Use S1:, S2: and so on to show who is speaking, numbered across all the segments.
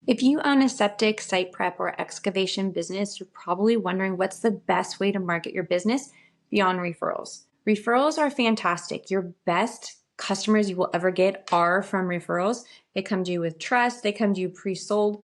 S1: If you own a septic, site prep, or excavation business, you're probably wondering what's the best way to market your business beyond referrals. Referrals are fantastic. Your best customers you will ever get are from referrals. They come to you with trust, they come to you pre-sold.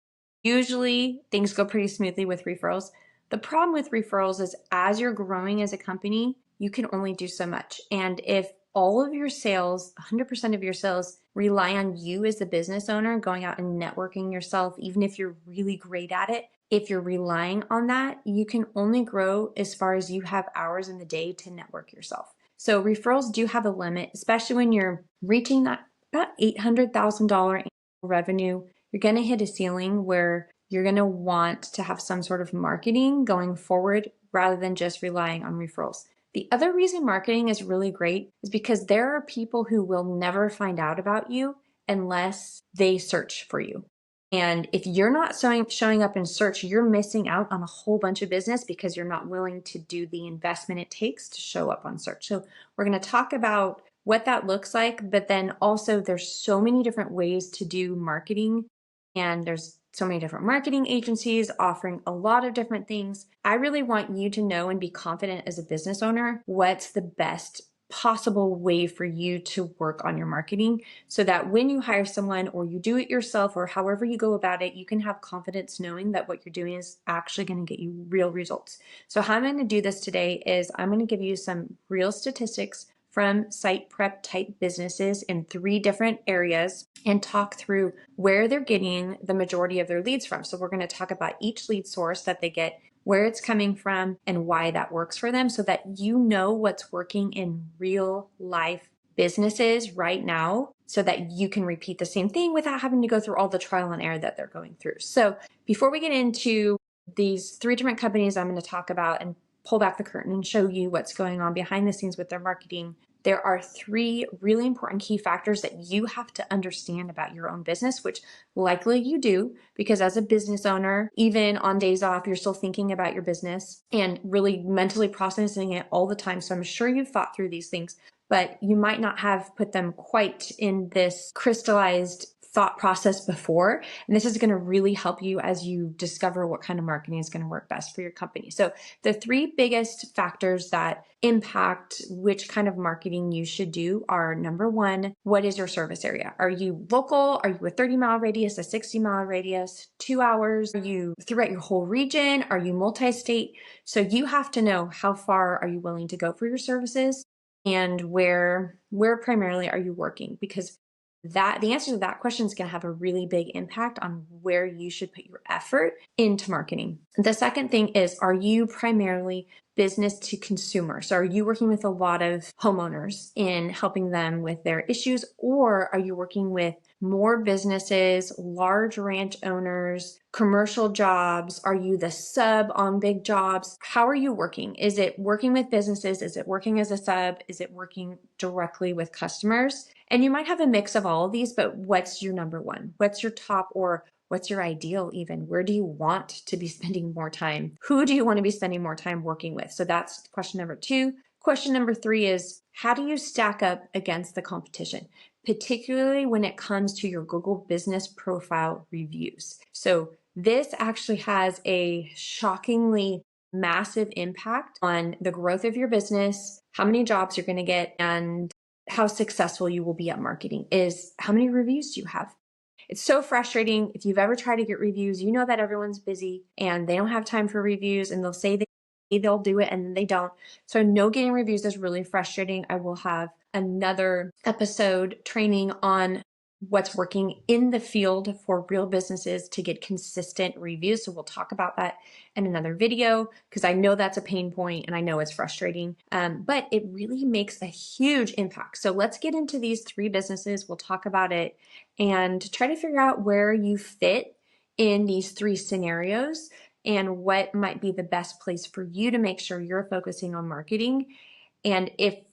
S1: Usually things go pretty smoothly with referrals. The problem with referrals is as you're growing as a company, you can only do so much. And if all of your sales, 100% of your sales rely on you as the business owner going out and networking yourself, even if you're really great at it, if you're relying on that, you can only grow as far as you have hours in the day to network yourself. So referrals do have a limit, especially when you're reaching that about $800,000 annual revenue. You're going to hit a ceiling where you're going to want to have some sort of marketing going forward rather than just relying on referrals. The other reason marketing is really great is because there are people who will never find out about you unless they search for you. And if you're not showing up in search, you're missing out on a whole bunch of business because you're not willing to do the investment it takes to show up on search. So we're going to talk about what that looks like, but then also there's so many different ways to do marketing, and there's so many different marketing agencies offering a lot of different things. I really want you to know and be confident as a business owner what's the best possible way for you to work on your marketing so that when you hire someone or you do it yourself or however you go about it, you can have confidence knowing that what you're doing is actually going to get you real results. So how I'm going to do this today is I'm going to give you some real statistics from site prep type businesses in 3 different areas and talk through where they're getting the majority of their leads from. So we're going to talk about each lead source that they get, where it's coming from, and why that works for them so that you know what's working in real life businesses right now so that you can repeat the same thing without having to go through all the trial and error that they're going through. So before we get into these 3 different companies I'm going to talk about and pull back the curtain and show you what's going on behind the scenes with their marketing, there are 3 really important key factors that you have to understand about your own business, which likely you do, because as a business owner, even on days off, you're still thinking about your business and really mentally processing it all the time. So I'm sure you've thought through these things, but you might not have put them quite in this crystallized thought process before. And this is going to really help you as you discover what kind of marketing is going to work best for your company. So the 3 biggest factors that impact which kind of marketing you should do are: number 1, what is your service area? Are you local? Are you a 30-mile radius, a 60-mile radius, 2 hours? Are you throughout your whole region? Are you multi-state? So you have to know how far are you willing to go for your services and where primarily are you working, because the answer to that question is going to have a really big impact on where you should put your effort into marketing. The second thing is, are you primarily business to consumer? So are you working with a lot of homeowners in helping them with their issues, or are you working with more businesses, large ranch owners, commercial jobs? Are you the sub on big jobs? How are you working? Is it working with businesses? Is it working as a sub? Is it working directly with customers? And you might have a mix of all of these, but what's your number 1? What's your top, or what's your ideal even? Where do you want to be spending more time? Who do you want to be spending more time working with? So that's question number 2. Question number 3 is, how do you stack up against the competition, particularly when it comes to your Google Business Profile reviews? So this actually has a shockingly massive impact on the growth of your business, how many jobs you're going to get, and how successful you will be at marketing is how many reviews do you have. It's so frustrating. If you've ever tried to get reviews, you know that everyone's busy and they don't have time for reviews, and they'll say they'll do it and then they don't. So I know getting reviews is really frustrating. I will have another episode training on what's working in the field for real businesses to get consistent reviews. So we'll talk about that in another video, because I know that's a pain point and I know it's frustrating, but it really makes a huge impact. So let's get into these 3 businesses. We'll talk about it and try to figure out where you fit in these 3 scenarios and what might be the best place for you to make sure you're focusing on marketing. And if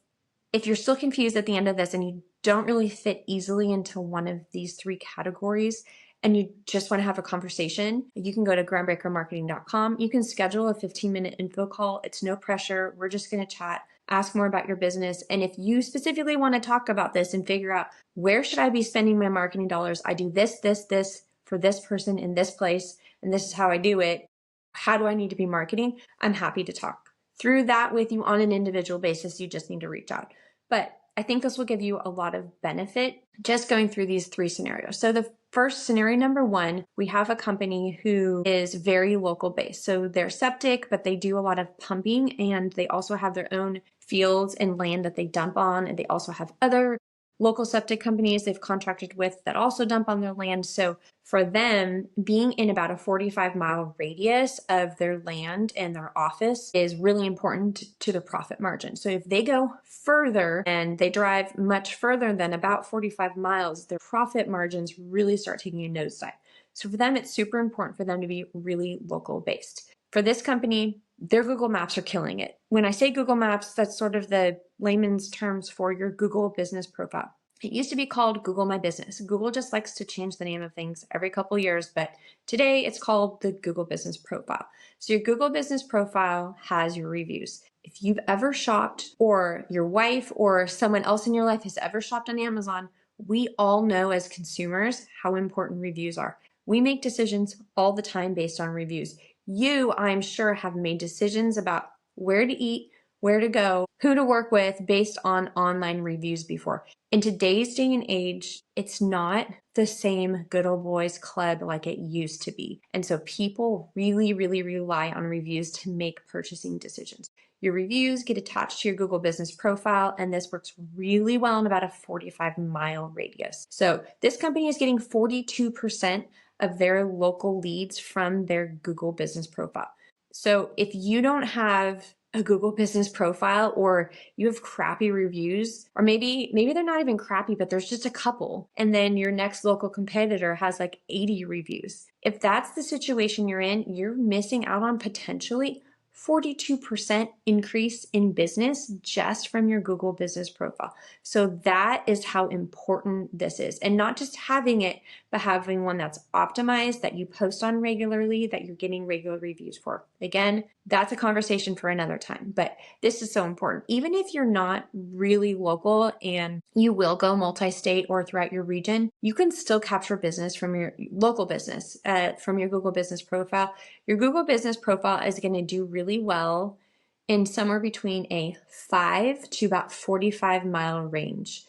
S1: you're still confused at the end of this and you don't really fit easily into one of these 3 categories and you just want to have a conversation, you can go to groundbreakermarketing.com. You can schedule a 15-minute info call. It's no pressure. We're just going to chat, ask more about your business. And if you specifically want to talk about this and figure out, where should I be spending my marketing dollars? I do this, this, this. for this person in this place, and this is how I do it. How do I need to be marketing? I'm happy to talk through that with you on an individual basis. You just need to reach out. But I think this will give you a lot of benefit just going through these 3 scenarios. So the first scenario, number 1, we have a company who is very local based. So they're septic, but they do a lot of pumping, and they also have their own fields and land that they dump on. And they also have other local septic companies they've contracted with that also dump on their land. So for them, being in about a 45-mile radius of their land and their office is really important to the profit margin. So if they go further and they drive much further than about 45 miles, their profit margins really start taking a nosedive. So for them, it's super important for them to be really local based. For this company, their Google Maps are killing it. When I say Google Maps, that's sort of the layman's terms for your Google business profile. It used to be called Google My Business. Google just likes to change the name of things every couple of years, but today it's called the Google Business Profile. So your Google Business Profile has your reviews. If you've ever shopped, or your wife or someone else in your life has ever shopped on Amazon, we all know as consumers how important reviews are. We make decisions all the time based on reviews. You, I'm sure, have made decisions about where to eat, where to go, who to work with based on online reviews before. In today's day and age, it's not the same good old boys club like it used to be. And so people really, really rely on reviews to make purchasing decisions. Your reviews get attached to your Google Business Profile, and this works really well in about a 45-mile radius. So this company is getting 42% of their local leads from their Google Business Profile. So if you don't have a Google Business Profile, or you have crappy reviews, or maybe they're not even crappy, but there's just a couple, and then your next local competitor has like 80 reviews. If that's the situation you're in, you're missing out on potentially 42% increase in business just from your Google Business Profile. So that is how important this is. And not just having it, but having one that's optimized, that you post on regularly, that you're getting regular reviews for. Again, that's a conversation for another time, but this is so important. Even if you're not really local and you will go multi-state or throughout your region, you can still capture business from your local business, from your Google Business Profile. Your Google Business Profile is going to do really well in somewhere between a 5 to about 45-mile range.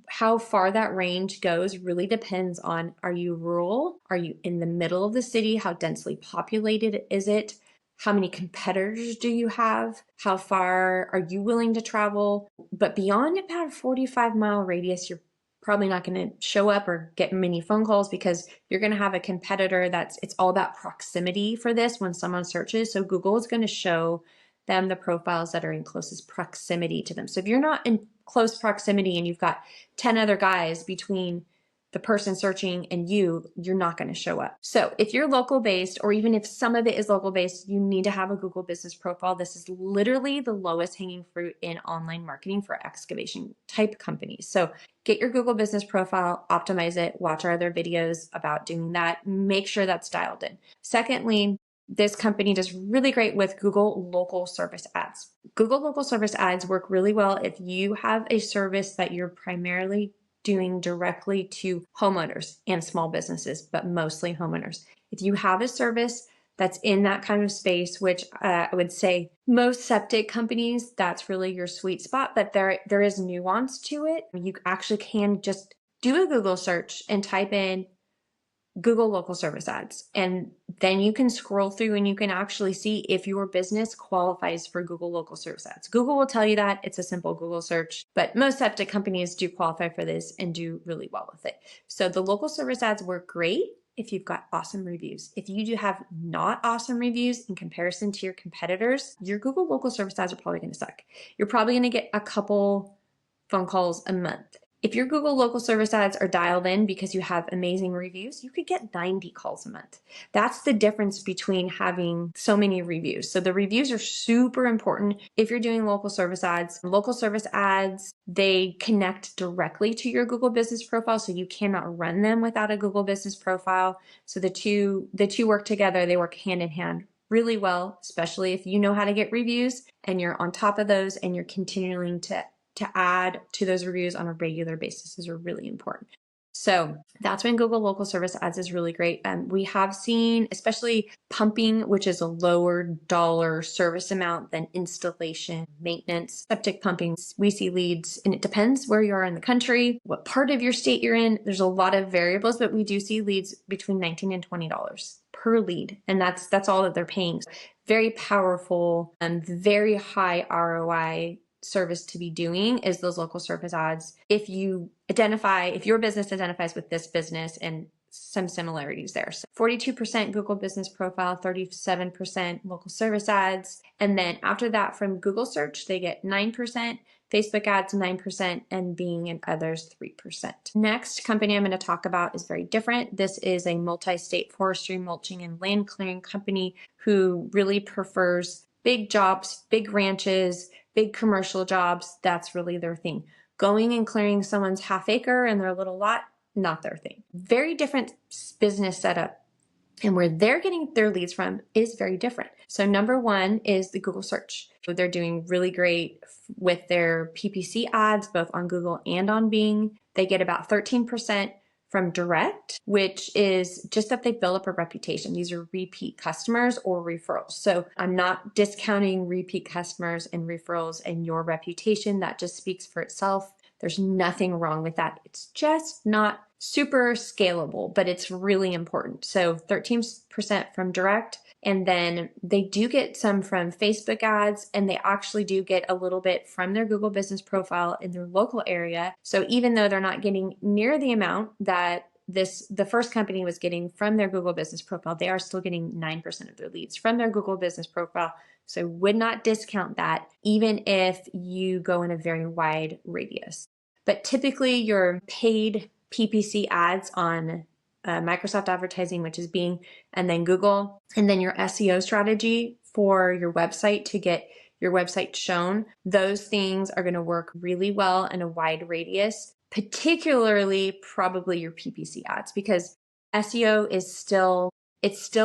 S1: How far that range goes really depends on, are you rural? Are you in the middle of the city? How densely populated is it? How many competitors do you have? How far are you willing to travel? But beyond about a 45-mile radius, you're probably not going to show up or get many phone calls, because you're going to have a competitor it's all about proximity for this when someone searches. So Google is going to show them the profiles that are in closest proximity to them. So if you're not in close proximity and you've got 10 other guys between the person searching and you're not going to show up. So if you're local based, or even if some of it is local based, you need to have a Google Business Profile. This is literally the lowest hanging fruit in online marketing for excavation type companies. So get your Google Business Profile, optimize it, watch our other videos about doing that. Make sure that's dialed in. Secondly, this company does really great with Google local service ads. Google local service ads work really well if you have a service that you're primarily doing directly to homeowners and small businesses, but mostly homeowners. If you have a service that's in that kind of space, which I would say most septic companies, that's really your sweet spot, but there is nuance to it. You actually can just do a Google search and type in Google local service ads, and then you can scroll through and you can actually see if your business qualifies for Google local service ads. Google will tell you that. It's a simple Google search, but most septic companies do qualify for this and do really well with it. So the local service ads work great if you've got awesome reviews. If you do have not awesome reviews in comparison to your competitors, your Google local service ads are probably going to suck. You're probably going to get a couple phone calls a month. If your Google local service ads are dialed in because you have amazing reviews, you could get 90 calls a month. That's the difference between having so many reviews. So the reviews are super important if you're doing local service ads. Local service ads, they connect directly to your Google Business Profile, so you cannot run them without a Google Business Profile. So the two work together, they work hand in hand really well, especially if you know how to get reviews and you're on top of those and you're continuing to add to those reviews on a regular basis is really important. So that's when Google local service ads is really great. We have seen, especially pumping, which is a lower dollar service amount than installation, maintenance, septic pumping. We see leads, and it depends where you are in the country, what part of your state you're in. There's a lot of variables, but we do see leads between $19 and $20 per lead. And that's all that they're paying. Very powerful and very high ROI service to be doing is those local service ads. If your business identifies with this business and some similarities there. So 42% Google business profile, 37% local service ads. And then after that from Google search, they get 9%, Facebook ads 9%, and Bing and others 3%. Next company I'm going to talk about is very different. This is a multi-state forestry, mulching, and land clearing company who really prefers big jobs, big ranches, big commercial jobs. That's really their thing. Going and clearing someone's half acre and their little lot, not their thing. Very different business setup. And where they're getting their leads from is very different. So number one is the Google search. So they're doing really great with their PPC ads, both on Google and on Bing. They get about 13% from direct, which is just that they build up a reputation. These are repeat customers or referrals. So I'm not discounting repeat customers and referrals and your reputation. That just speaks for itself. There's nothing wrong with that. It's just not super scalable, but it's really important. So 13% from direct. And then they do get some from Facebook ads, and they actually do get a little bit from their Google business profile in their local area. So even though they're not getting near the amount that the first company was getting from their Google business profile, they are still getting 9% of their leads from their Google business profile. So would not discount that even if you go in a very wide radius. But typically your paid PPC ads on Microsoft advertising, which is Bing, and then Google, and then your SEO strategy for your website to get your website shown, those things are going to work really well in a wide radius, particularly probably your PPC ads, because SEO is still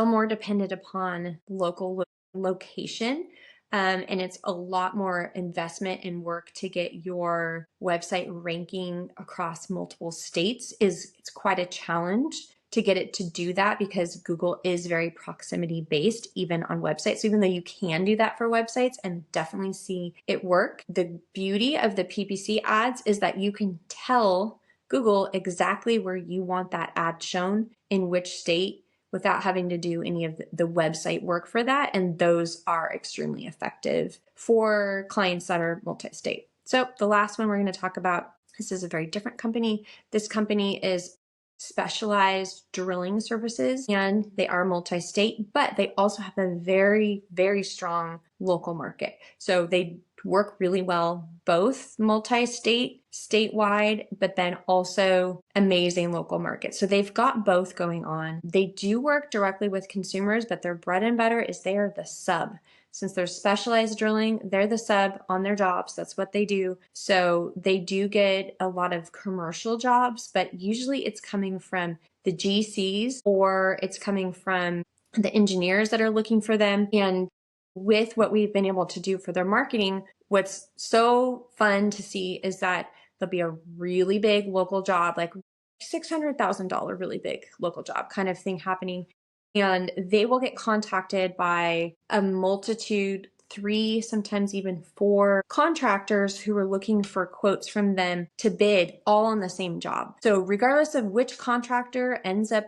S1: more dependent upon local location. And it's a lot more investment and work to get your website ranking across multiple states. It's quite a challenge to get it to do that, because Google is very proximity based, even on websites. So even though you can do that for websites and definitely see it work, the beauty of the PPC ads is that you can tell Google exactly where you want that ad shown in which state without having to do any of the website work for that. And those are extremely effective for clients that are multi-state. So the last one we're going to talk about, this is a very different company. This company is specialized drilling services, and they are multi-state, but they also have a very, very strong local market. So they work really well, both multi-state, statewide, but then also amazing local markets. So they've got both going on. They do work directly with consumers, but their bread and butter is they are the sub. Since they're specialized drilling, they're the sub on their jobs. That's what they do. So they do get a lot of commercial jobs, but usually it's coming from the GCs or it's coming from the engineers that are looking for them. And with what we've been able to do for their marketing, what's so fun to see is that there'll be a really big local job, like $600,000 really big local job kind of thing happening. And they will get contacted by a multitude, 3, sometimes even 4 contractors who are looking for quotes from them to bid all on the same job. So regardless of which contractor ends up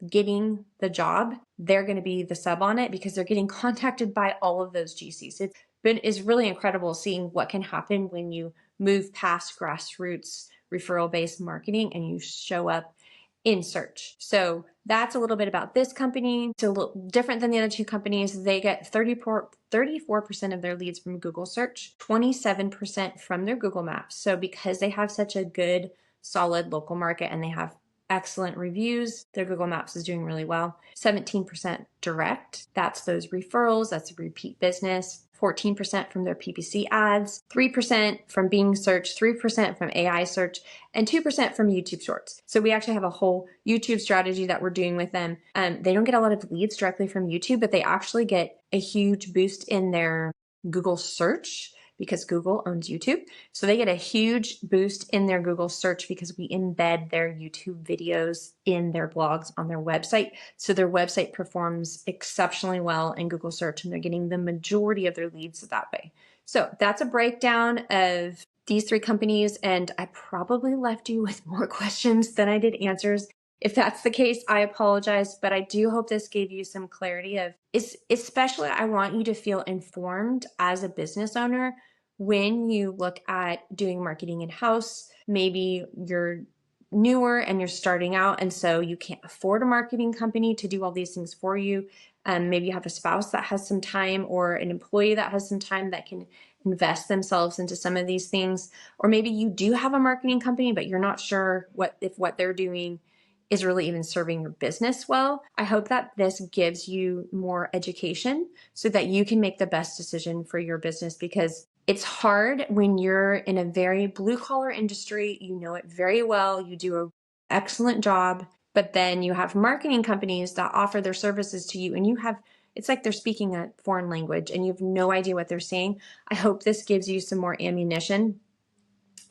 S1: getting the job, they're going to be the sub on it because they're getting contacted by all of those GCs. It's really incredible seeing what can happen when you move past grassroots referral-based marketing and you show up in search. So that's a little bit about this company. It's a little different than the other two companies. They get 34% of their leads from Google search, 27% from their Google Maps. So because they have such a good, solid local market and they have excellent reviews, their Google Maps is doing really well. 17% direct. That's those referrals. That's repeat business. 14% from their PPC ads, 3% from Bing search, 3% from AI search, and 2% from YouTube Shorts. So we actually have a whole YouTube strategy that we're doing with them. They don't get a lot of leads directly from YouTube, but they actually get a huge boost in their Google search because Google owns YouTube. So they get a huge boost in their Google search because we embed their YouTube videos in their blogs on their website. So their website performs exceptionally well in Google search, and they're getting the majority of their leads that way. So that's a breakdown of these three companies, and I probably left you with more questions than I did answers. If that's the case, I apologize, but I do hope this gave you some clarity of, especially I want you to feel informed as a business owner when you look at doing marketing in-house. Maybe you're newer and you're starting out, and so you can't afford a marketing company to do all these things for you. Maybe you have a spouse that has some time, or an employee that has some time that can invest themselves into some of these things. Or maybe you do have a marketing company, but you're not sure if what they're doing is really even serving your business well. I hope that this gives you more education so that you can make the best decision for your business, because it's hard when you're in a very blue collar industry. You know it very well. You do an excellent job, but then you have marketing companies that offer their services to you, and it's like they're speaking a foreign language and you have no idea what they're saying. I hope this gives you some more ammunition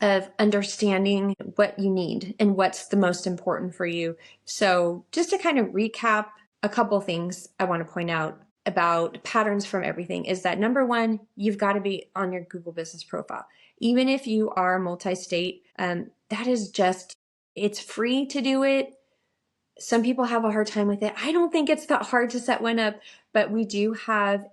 S1: of understanding what you need and what's the most important for you. So just to kind of recap a couple things I want to point out about patterns from everything is that, number one, you've got to be on your Google business profile. Even if you are multi-state, that is just, it's free to do it. Some people have a hard time with it. I don't think it's that hard to set one up, but we do have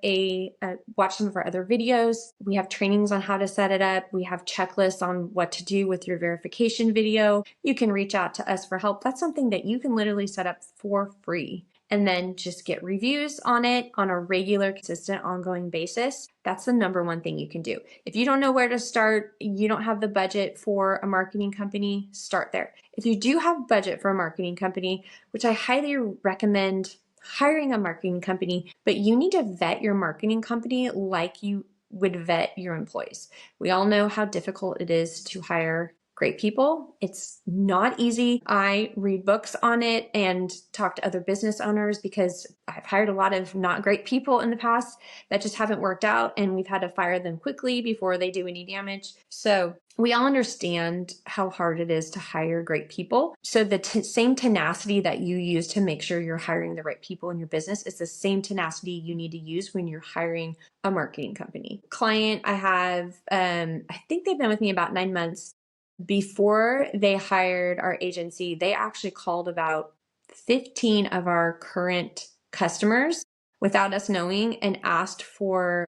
S1: watch some of our other videos. We have trainings on how to set it up. We have checklists on what to do with your verification video. You can reach out to us for help. That's something that you can literally set up for free, and then just get reviews on it on a regular, consistent, ongoing basis. That's the number one thing you can do. If you don't know where to start, you don't have the budget for a marketing company, start there. If you do have budget for a marketing company, which I highly recommend hiring a marketing company, but you need to vet your marketing company like you would vet your employees. We all know how difficult it is to hire great people. It's not easy. I read books on it and talk to other business owners because I've hired a lot of not great people in the past that just haven't worked out, and we've had to fire them quickly before they do any damage. So we all understand how hard it is to hire great people. So the same tenacity that you use to make sure you're hiring the right people in your business is the same tenacity you need to use when you're hiring a marketing company. Client I have, I think they've been with me about 9 months. Before they hired our agency, they actually called about 15 of our current customers without us knowing and asked for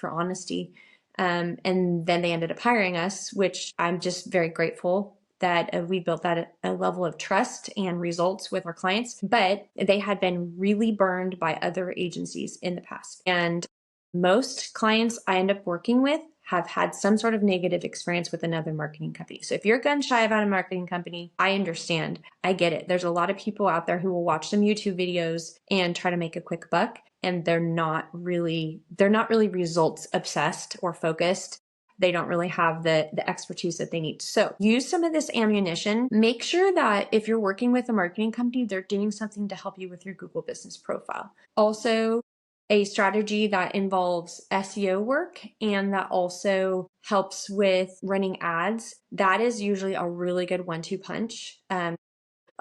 S1: honesty. And then they ended up hiring us, which I'm just very grateful that we built that a level of trust and results with our clients. But they had been really burned by other agencies in the past. And most clients I end up working with have had some sort of negative experience with another marketing company. So if you're gun shy about a marketing company, I understand. I get it. There's a lot of people out there who will watch some YouTube videos and try to make a quick buck, and they're not really results obsessed or focused. They don't really have the expertise that they need. So use some of this ammunition. Make sure that if you're working with a marketing company, they're doing something to help you with your Google business profile. Also, a strategy that involves SEO work and that also helps with running ads. That is usually a really good 1-2 punch. A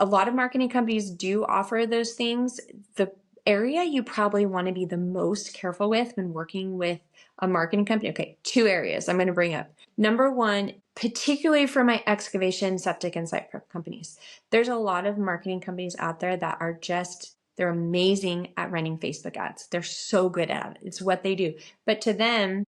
S1: lot of marketing companies do offer those things. The area you probably want to be the most careful with when working with a marketing company. Okay, 2 areas I'm going to bring up. Number one, particularly for my excavation, septic, and site prep companies, there's a lot of marketing companies out there that are they're amazing at running Facebook ads. They're so good at it. It's what they do. But to them,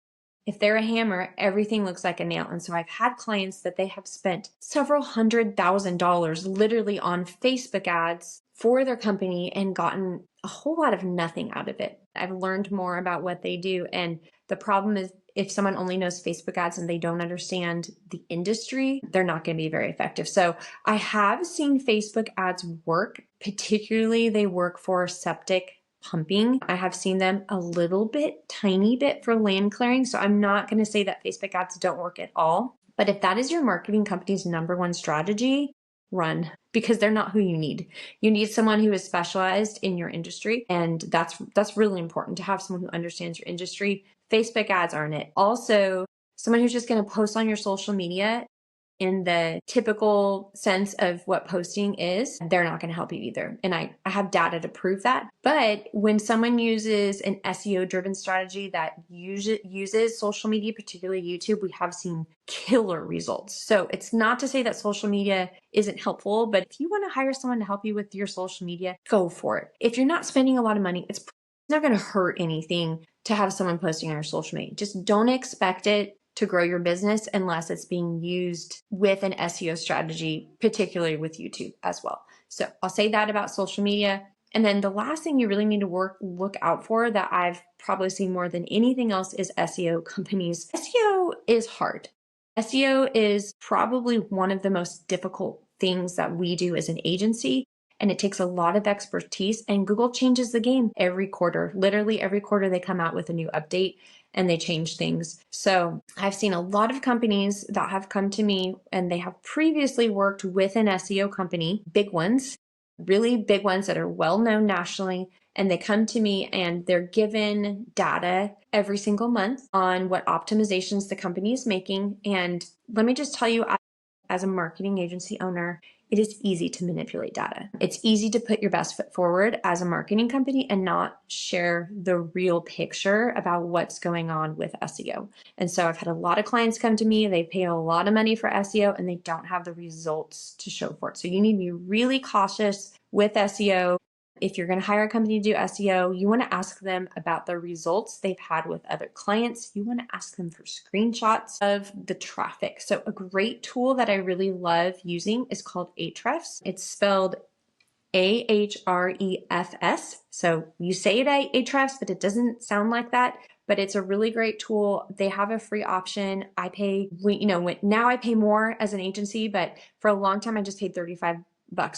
S1: if they're a hammer, everything looks like a nail. And so I've had clients that they have spent several $100,000 literally on Facebook ads for their company and gotten a whole lot of nothing out of it. I've learned more about what they do. And the problem is, if someone only knows Facebook ads and they don't understand the industry, they're not going to be very effective. So I have seen Facebook ads work, particularly they work for septic pumping. I have seen them a tiny bit for land clearing. So I'm not going to say that Facebook ads don't work at all. But if that is your marketing company's number one strategy, run because they're not who you need. You need someone who is specialized in your industry, and that's really important to have someone who understands your industry. Facebook ads aren't it. Also, someone who's just going to post on your social media in the typical sense of what posting is, they're not going to help you either. And I have data to prove that. But when someone uses an SEO driven strategy that uses social media, particularly YouTube, we have seen killer results. So it's not to say that social media isn't helpful, but if you want to hire someone to help you with your social media, go for it. If you're not spending a lot of money, it's not going to hurt anything to have someone posting on your social media. Just don't expect it to grow your business unless it's being used with an SEO strategy, particularly with YouTube as well. So I'll say that about social media. And then the last thing you really need to look out for that I've probably seen more than anything else is SEO companies. SEO is hard. SEO is probably one of the most difficult things that we do as an agency. And it takes a lot of expertise, and Google changes the game every quarter. Literally every quarter they come out with a new update and they change things. So I've seen a lot of companies that have come to me and they have previously worked with an SEO company, big ones, really big ones that are well known nationally. And they come to me and they're given data every single month on what optimizations the company is making. And let me just tell you, as a marketing agency owner, it is easy to manipulate data. It's easy to put your best foot forward as a marketing company and not share the real picture about what's going on with SEO. And so I've had a lot of clients come to me, they pay a lot of money for SEO and they don't have the results to show for it. So you need to be really cautious with SEO. If you're going to hire a company to do SEO, you want to ask them about the results they've had with other clients. You want to ask them for screenshots of the traffic. So a great tool that I really love using is called Ahrefs. It's spelled Ahrefs. So you say it Ahrefs, but it doesn't sound like that. But it's a really great tool. They have a free option. I pay, now I pay more as an agency, but for a long time I just paid $35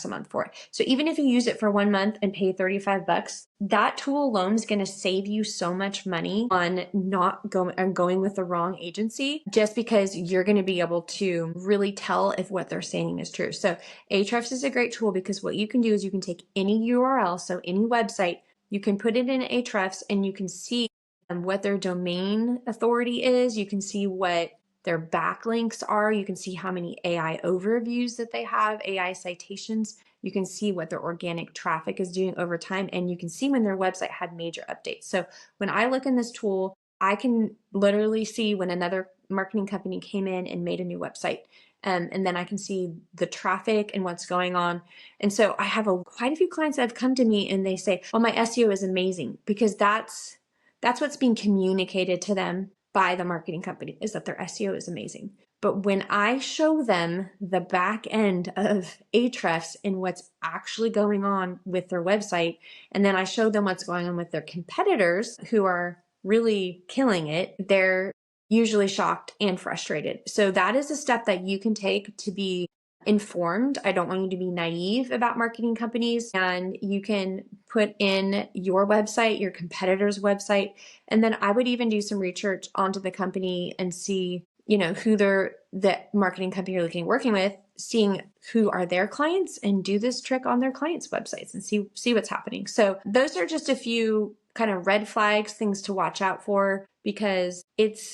S1: a month for it. So even if you use it for 1 month and pay $35, that tool alone is going to save you so much money on not going with the wrong agency, just because you're going to be able to really tell if what they're saying is true. So Ahrefs is a great tool because what you can do is you can take any URL, so any website, you can put it in Ahrefs and you can see what their domain authority is. You can see what their backlinks are. You can see how many AI overviews that they have, AI citations. You can see what their organic traffic is doing over time. And you can see when their website had major updates. So when I look in this tool, I can literally see when another marketing company came in and made a new website. And then I can see the traffic and what's going on. And so I have quite a few clients that have come to me and they say, well, my SEO is amazing, because that's what's being communicated to them by the marketing company, is that their SEO is amazing. But when I show them the back end of Ahrefs and what's actually going on with their website, and then I show them what's going on with their competitors who are really killing it, they're usually shocked and frustrated. So that is a step that you can take to be informed. I don't want you to be naive about marketing companies, and you can put in your website, your competitor's website, and then I would even do some research onto the company and see, who the marketing company you're working with, seeing who are their clients, and do this trick on their clients' websites and see what's happening. So those are just a few kind of red flags, things to watch out for, because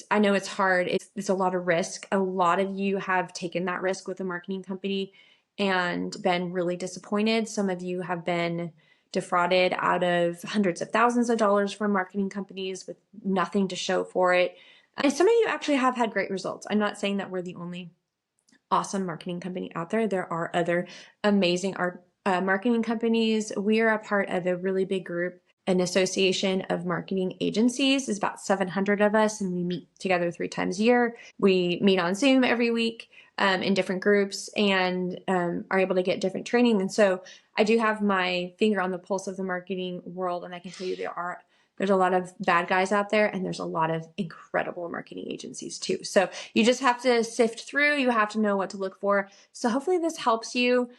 S1: I know it's hard. It's a lot of risk. A lot of you have taken that risk with a marketing company and been really disappointed. Some of you have been defrauded out of hundreds of thousands of dollars from marketing companies with nothing to show for it. And some of you actually have had great results. I'm not saying that we're the only awesome marketing company out there. There are other amazing marketing companies. We are a part of a really big group, an association of marketing agencies. There's about 700 of us, and we meet together 3 times a year. We meet on Zoom every week in different groups, and are able to get different training. And so I do have my finger on the pulse of the marketing world, and I can tell you there's a lot of bad guys out there, and there's a lot of incredible marketing agencies too. So you just have to sift through. You have to know what to look for. So hopefully this helps you.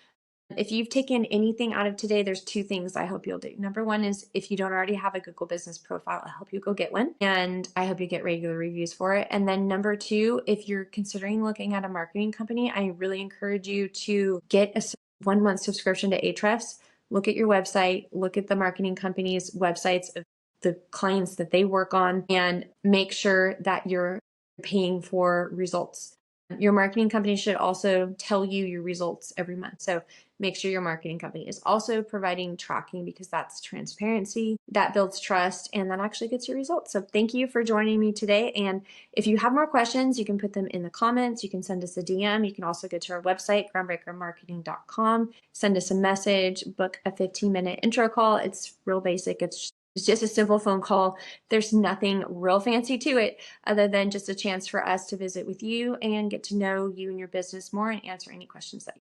S1: If you've taken anything out of today, there's two things I hope you'll do. Number one is if you don't already have a Google Business profile, I hope you go get one. And I hope you get regular reviews for it. And then number two, if you're considering looking at a marketing company, I really encourage you to get a 1 month subscription to Ahrefs. Look at your website, look at the marketing company's websites of the clients that they work on, and make sure that you're paying for results. Your marketing company should also tell you your results every month. So make sure your marketing company is also providing tracking, because that's transparency, that builds trust, and that actually gets your results. So thank you for joining me today. And if you have more questions, you can put them in the comments. You can send us a DM. You can also go to our website, groundbreakermarketing.com, send us a message, book a 15-minute intro call. It's real basic. It's just a simple phone call. There's nothing real fancy to it other than just a chance for us to visit with you and get to know you and your business more and answer any questions that you have.